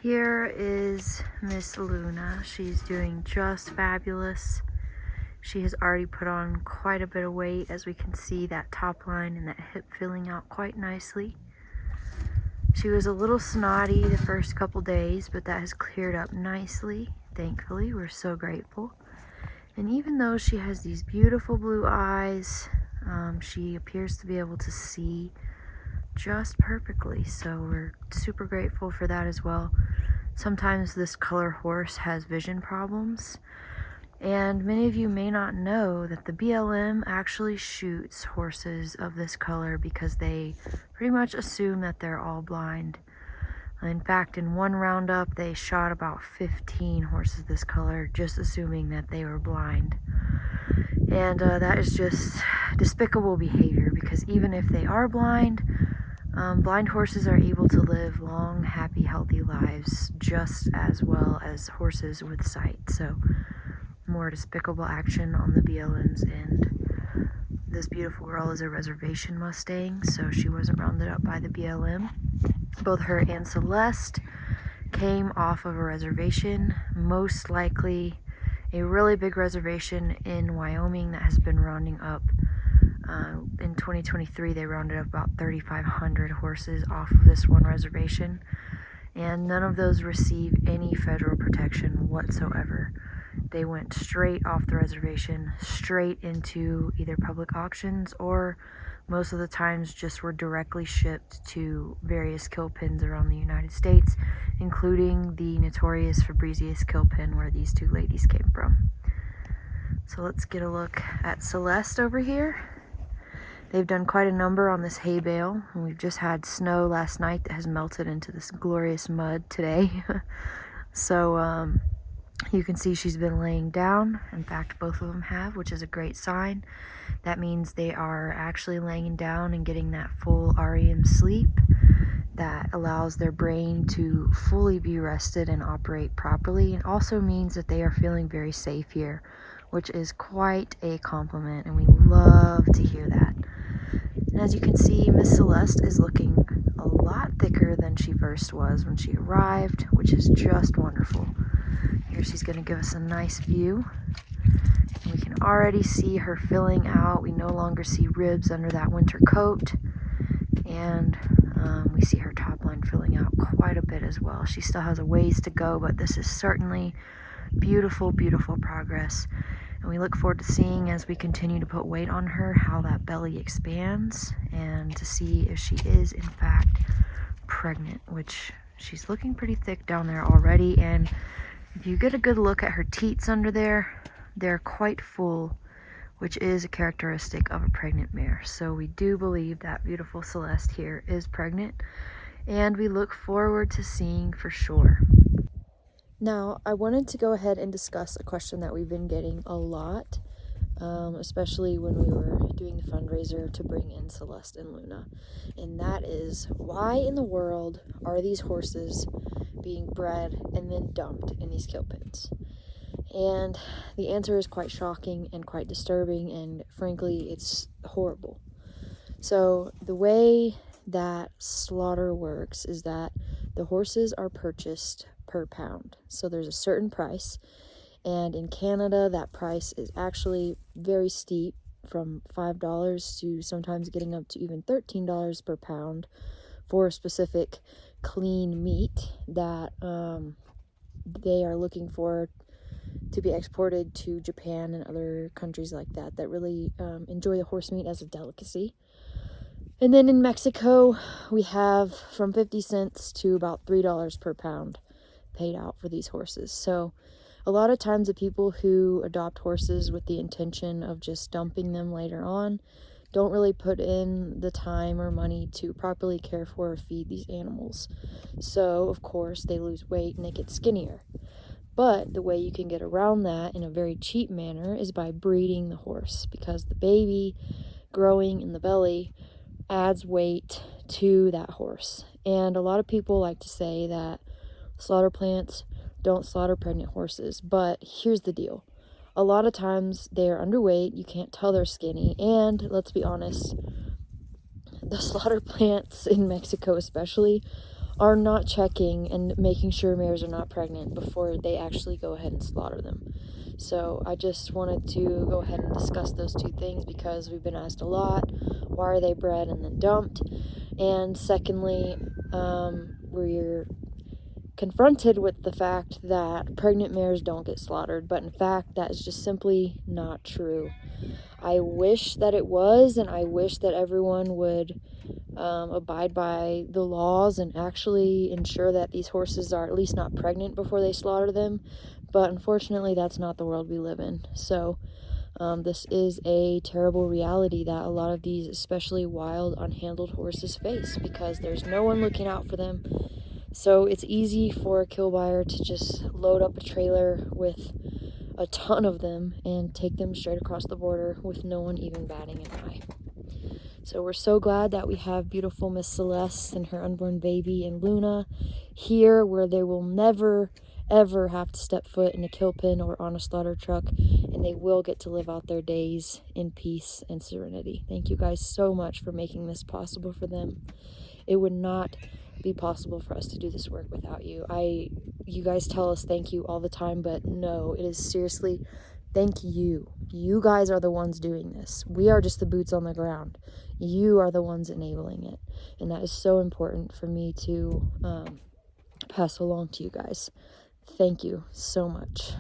Here is Miss Luna. She's doing just fabulous. She has already put on quite a bit of weight, as we can see that top line and that hip filling out quite nicely. She was a little snotty the first couple days, but that has cleared up nicely. Thankfully, we're so grateful. And even though she has these beautiful blue eyes, she appears to be able to see just perfectly, so we're super grateful for that as well. Sometimes this color horse has vision problems, and many of you may not know that the BLM actually shoots horses of this color because they pretty much assume that they're all blind. In fact, in one roundup, they shot about 15 horses this color, just assuming that they were blind. And that is just despicable behavior, because even if they are blind, blind horses are able to live long, happy, healthy lives just as well as horses with sight. So, more despicable action on the BLM's end. This beautiful girl is a reservation Mustang, so she wasn't rounded up by the BLM. Both her and Celeste came off of a reservation, most likely a really big reservation in Wyoming that has been rounding up. In 2023, they rounded up about 3,500 horses off of this one reservation, and none of those receive any federal protection whatsoever. They went straight off the reservation, straight into either public auctions, or most of the times just were directly shipped to various kill pens around the United States, including the notorious Fabrizius kill pen where these two ladies came from. So let's get a look at Celeste over here. They've done quite a number on this hay bale, and we've just had snow last night that has melted into this glorious mud today. So you can see she's been laying down. In fact, both of them have, which is a great sign. That means they are actually laying down and getting that full REM sleep that allows their brain to fully be rested and operate properly. It also means that they are feeling very safe here, which is quite a compliment, and we love to hear that. And as you can see, Miss Celeste is looking a lot thicker than she first was when she arrived, which is just wonderful. Here she's going to give us a nice view. And we can already see her filling out. We no longer see ribs under that winter coat. And we see her top line filling out quite a bit as well. She still has a ways to go, but this is certainly beautiful, beautiful progress. And we look forward to seeing, as we continue to put weight on her, how that belly expands and to see if she is in fact pregnant, which she's looking pretty thick down there already. And if you get a good look at her teats under there, they're quite full, which is a characteristic of a pregnant mare. So we do believe that beautiful Celeste here is pregnant, and we look forward to seeing for sure. Now, I wanted to go ahead and discuss a question that we've been getting a lot, especially when we were doing the fundraiser to bring in Celeste and Luna. And that is, why in the world are these horses being bred and then dumped in these kill pens? And the answer is quite shocking and quite disturbing, and frankly, it's horrible. So the way that slaughter works is that the horses are purchased per pound. So there's a certain price, and in Canada that price is actually very steep, from $5 to sometimes getting up to even $13 per pound for specific clean meat that they are looking for to be exported to Japan and other countries like that that really enjoy the horse meat as a delicacy. And then in Mexico, we have from 50 cents to about $3 per pound paid out for these horses. So a lot of times the people who adopt horses with the intention of just dumping them later on don't really put in the time or money to properly care for or feed these animals. So of course they lose weight and they get skinnier. But the way you can get around that in a very cheap manner is by breeding the horse, because the baby growing in the belly adds weight to that horse. And a lot of people like to say that slaughter plants don't slaughter pregnant horses, but here's the deal. A lot of times they're underweight, you can't tell they're skinny, and let's be honest, the slaughter plants in Mexico especially are not checking and making sure mares are not pregnant before they actually go ahead and slaughter them. So I just wanted to go ahead and discuss those two things because we've been asked a lot, why are they bred and then dumped? And secondly, we're confronted with the fact that pregnant mares don't get slaughtered, but in fact that is just simply not true. I wish that it was, and I wish that everyone would abide by the laws and actually ensure that these horses are at least not pregnant before they slaughter them, but unfortunately that's not the world we live in. So this is a terrible reality that a lot of these, especially wild, unhandled horses face because there's no one looking out for them. So it's easy for a kill buyer to just load up a trailer with a ton of them and take them straight across the border with no one even batting an eye. So we're so glad that we have beautiful Miss Celeste and her unborn baby and Luna here, where they will never ever have to step foot in a kill pen or on a slaughter truck, and they will get to live out their days in peace and serenity. Thank you guys so much for making this possible for them. It would not be possible for us to do this work without you. You guys tell us thank you all the time, but no, it is seriously thank you. You guys are the ones doing this. We are just the boots on the ground. You are the ones enabling it, and that is so important for me to pass along to you guys. Thank you so much.